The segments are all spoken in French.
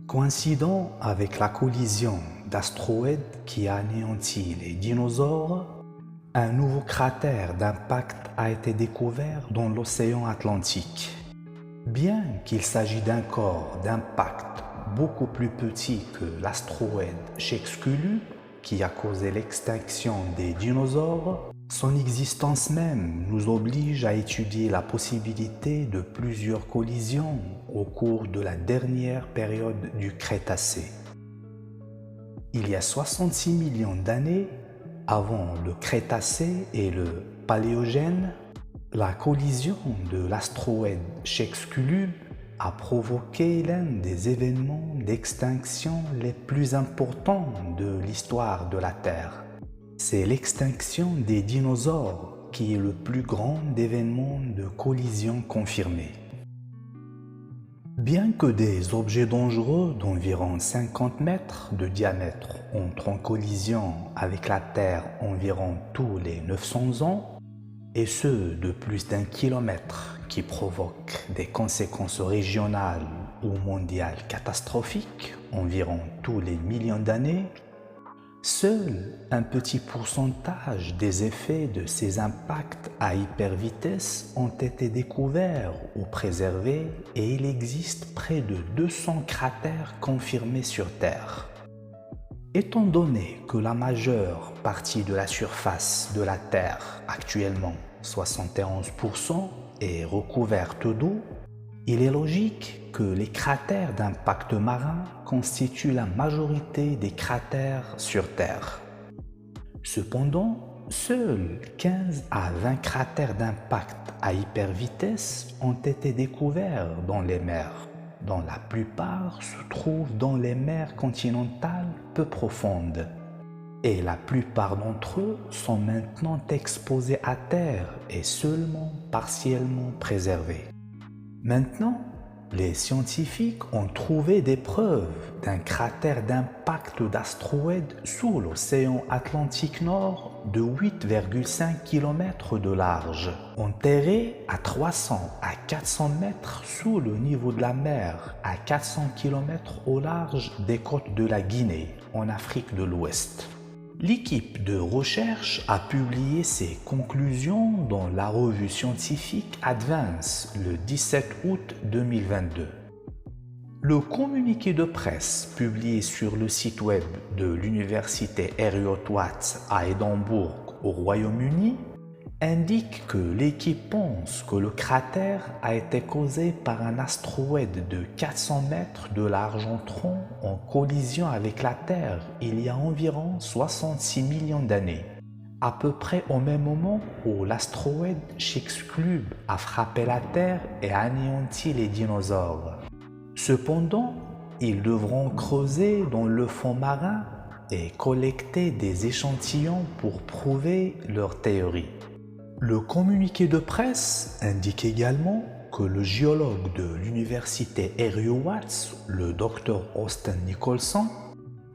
Coïncidant avec la collision d'astéroïdes qui a anéanti les dinosaures, un nouveau cratère d'impact a été découvert dans l'océan Atlantique. Bien qu'il s'agisse d'un corps d'impact beaucoup plus petit que l'astéroïde Chicxulub qui a causé l'extinction des dinosaures, son existence même nous oblige à étudier la possibilité de plusieurs collisions au cours de la dernière période du Crétacé. Il y a 66 millions d'années, avant le Crétacé et le Paléogène, la collision de l'astéroïde Chicxulub a provoqué l'un des événements d'extinction les plus importants de l'histoire de la Terre. C'est l'extinction des dinosaures qui est le plus grand événement de collision confirmé. Bien que des objets dangereux d'environ 50 mètres de diamètre entrent en collision avec la Terre environ tous les 900 ans, et ceux de plus d'1 kilomètre qui provoquent des conséquences régionales ou mondiales catastrophiques environ tous les millions d'années, seul un petit pourcentage des effets de ces impacts à hypervitesse ont été découverts ou préservés et il existe près de 200 cratères confirmés sur Terre. Étant donné que la majeure partie de la surface de la Terre, actuellement 71%, est recouverte d'eau, il est logique que les cratères d'impact marin constituent la majorité des cratères sur Terre. Cependant, seuls 15 à 20 cratères d'impact à hypervitesse ont été découverts dans les mers, dont la plupart se trouvent dans les mers continentales peu profondes. Et la plupart d'entre eux sont maintenant exposés à terre et seulement partiellement préservés. Maintenant, les scientifiques ont trouvé des preuves d'un cratère d'impact d'astéroïdes sous l'océan Atlantique Nord de 8,5 km de large, enterré à 300 à 400 mètres sous le niveau de la mer, à 400 km au large des côtes de la Guinée, en Afrique de l'Ouest. L'équipe de recherche a publié ses conclusions dans la revue scientifique Advance le 17 août 2022. Le communiqué de presse publié sur le site web de l'université Heriot-Watt à Édimbourg au Royaume-Uni indique que l'équipe pense que le cratère a été causé par un astéroïde de 400 mètres de large entrant en collision avec la Terre il y a environ 66 millions d'années, à peu près au même moment où l'astéroïde Chicxulub a frappé la Terre et anéanti les dinosaures. Cependant, ils devront creuser dans le fond marin et collecter des échantillons pour prouver leur théorie. Le communiqué de presse indique également que le géologue de l'université Heriot-Watt, le Dr Austin Nicholson,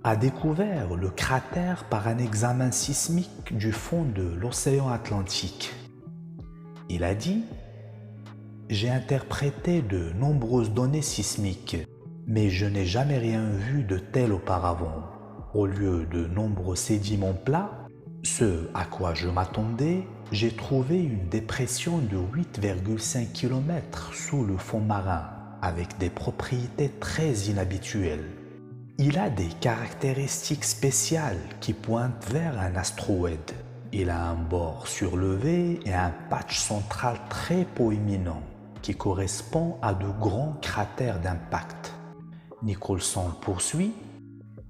a découvert le cratère par un examen sismique du fond de l'océan Atlantique. Il a dit « J'ai interprété de nombreuses données sismiques, mais je n'ai jamais rien vu de tel auparavant. Au lieu de nombreux sédiments plats, ce à quoi je m'attendais, j'ai trouvé une dépression de 8,5 km sous le fond marin, avec des propriétés très inhabituelles. Il a des caractéristiques spéciales qui pointent vers un astéroïde. Il a un bord surlevé et un patch central très proéminent, qui correspond à de grands cratères d'impact. Nicholson poursuit.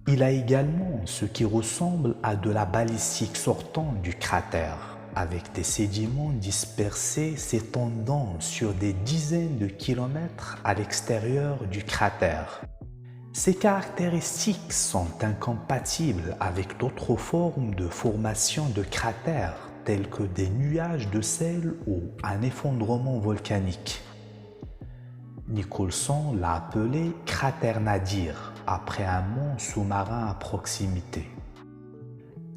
Il a également ce qui ressemble à de la balistique sortant du cratère, avec des sédiments dispersés s'étendant sur des dizaines de kilomètres à l'extérieur du cratère. Ces caractéristiques sont incompatibles avec d'autres formes de formation de cratères, telles que des nuages de sel ou un effondrement volcanique. Nicholson l'a appelé cratère nadir, après un mont sous-marin à proximité.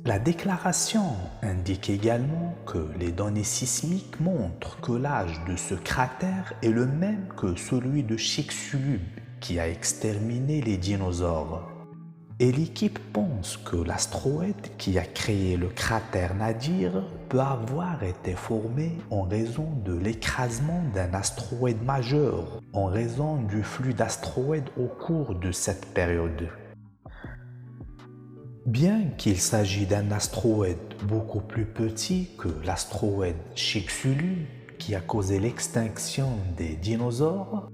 La déclaration indique également que les données sismiques montrent que l'âge de ce cratère est le même que celui de Chicxulub qui a exterminé les dinosaures. Et l'équipe pense que l'astéroïde qui a créé le cratère Nadir peut avoir été formé en raison de l'écrasement d'un astéroïde majeur, en raison du flux d'astéroïdes au cours de cette période. Bien qu'il s'agisse d'un astéroïde beaucoup plus petit que l'astéroïde Chicxulub qui a causé l'extinction des dinosaures,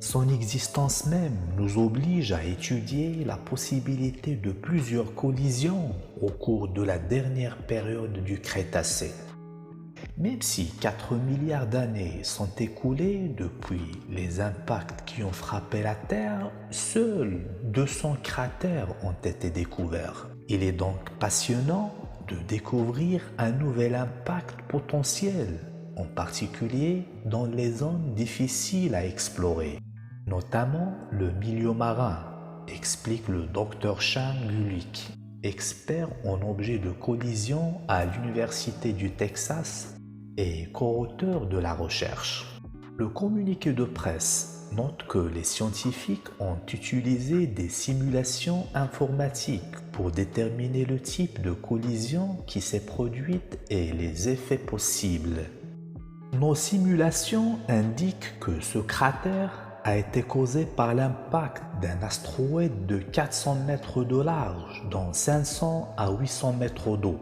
son existence même nous oblige à étudier la possibilité de plusieurs collisions au cours de la dernière période du Crétacé. Même si 4 milliards d'années sont écoulées depuis les impacts qui ont frappé la Terre, seuls 200 cratères ont été découverts. Il est donc passionnant de découvrir un nouvel impact potentiel, en particulier dans les zones difficiles à explorer, notamment le milieu marin, explique le Dr Shang Gulick, expert en objets de collision à l'Université du Texas et co-auteur de la recherche. Le communiqué de presse note que les scientifiques ont utilisé des simulations informatiques pour déterminer le type de collision qui s'est produite et les effets possibles. Nos simulations indiquent que ce cratère a été causé par l'impact d'un astéroïde de 400 mètres de large dans 500 à 800 mètres d'eau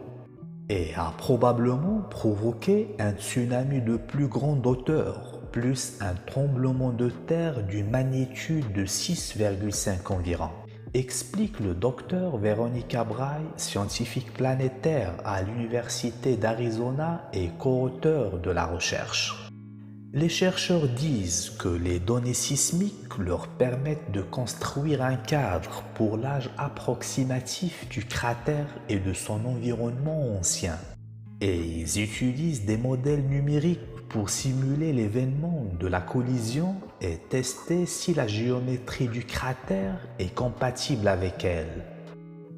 et a probablement provoqué un tsunami de plus grande hauteur, plus un tremblement de terre d'une magnitude de 6,5 environ, explique le docteur Veronica Bray, scientifique planétaire à l'Université d'Arizona et co-auteur de la recherche. Les chercheurs disent que les données sismiques leur permettent de construire un cadre pour l'âge approximatif du cratère et de son environnement ancien. Et ils utilisent des modèles numériques pour simuler l'événement de la collision et tester si la géométrie du cratère est compatible avec elle.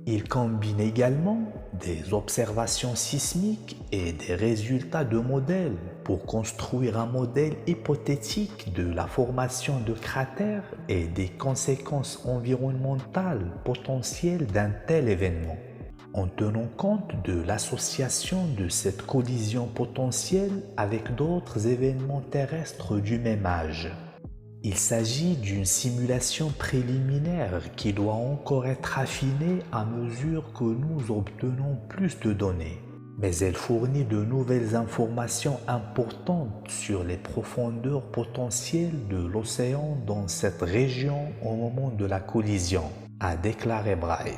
Ils combinent également des observations sismiques et des résultats de modèles pour construire un modèle hypothétique de la formation de cratères et des conséquences environnementales potentielles d'un tel événement, en tenant compte de l'association de cette collision potentielle avec d'autres événements terrestres du même âge. Il s'agit d'une simulation préliminaire qui doit encore être affinée à mesure que nous obtenons plus de données, mais elle fournit de nouvelles informations importantes sur les profondeurs potentielles de l'océan dans cette région au moment de la collision, a déclaré Bray.